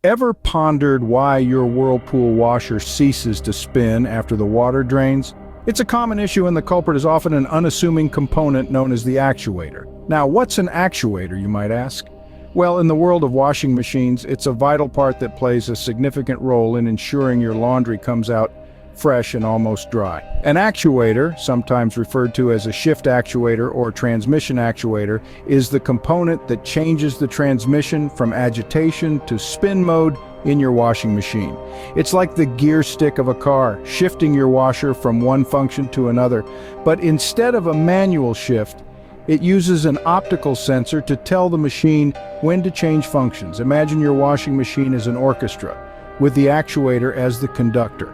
Ever pondered why your Whirlpool washer ceases to spin after the water drains? It's a common issue, and the culprit is often an unassuming component known as the actuator. Now, what's an actuator, you might ask? Well, in the world of washing machines, it's a vital part that plays a significant role in ensuring your laundry comes out fresh and almost dry. An actuator, sometimes referred to as a shift actuator or transmission actuator, is the component that changes the transmission from agitation to spin mode in your washing machine. It's like the gear stick of a car, shifting your washer from one function to another. But instead of a manual shift, it uses an optical sensor to tell the machine when to change functions. Imagine your washing machine as an orchestra, with the actuator as the conductor.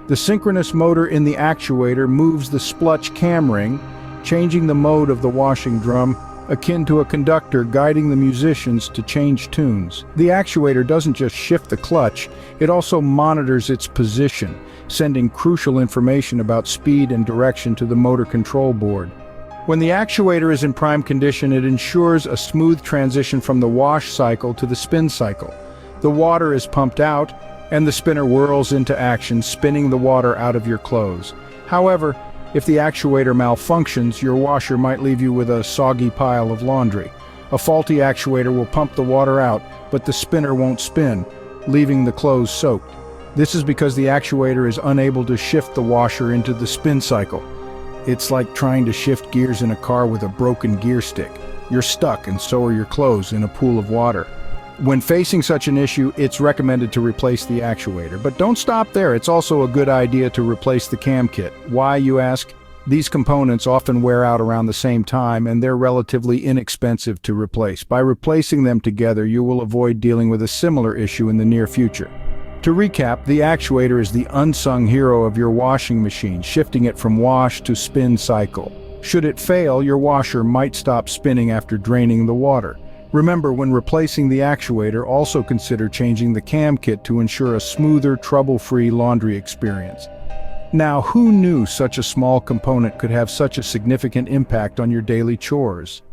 The synchronous motor in the actuator moves the splutch cam ring, changing the mode of the washing drum, akin to a conductor guiding the musicians to change tunes. The actuator doesn't just shift the clutch, it also monitors its position, sending crucial information about speed and direction to the motor control board. When the actuator is in prime condition, it ensures a smooth transition from the wash cycle to the spin cycle. The water is pumped out, and the spinner whirls into action, spinning the water out of your clothes. However, if the actuator malfunctions, your washer might leave you with a soggy pile of laundry. A faulty actuator will pump the water out, but the spinner won't spin, leaving the clothes soaked. This is because the actuator is unable to shift the washer into the spin cycle. It's like trying to shift gears in a car with a broken gear stick. You're stuck, and so are your clothes, in a pool of water. When facing such an issue, it's recommended to replace the actuator. But don't stop there. It's also a good idea to replace the cam kit. Why, you ask? These components often wear out around the same time, and they're relatively inexpensive to replace. By replacing them together, you will avoid dealing with a similar issue in the near future. To recap, the actuator is the unsung hero of your washing machine, shifting it from wash to spin cycle. Should it fail, your washer might stop spinning after draining the water. Remember, when replacing the actuator, also consider changing the cam kit to ensure a smoother, trouble-free laundry experience. Now, who knew such a small component could have such a significant impact on your daily chores?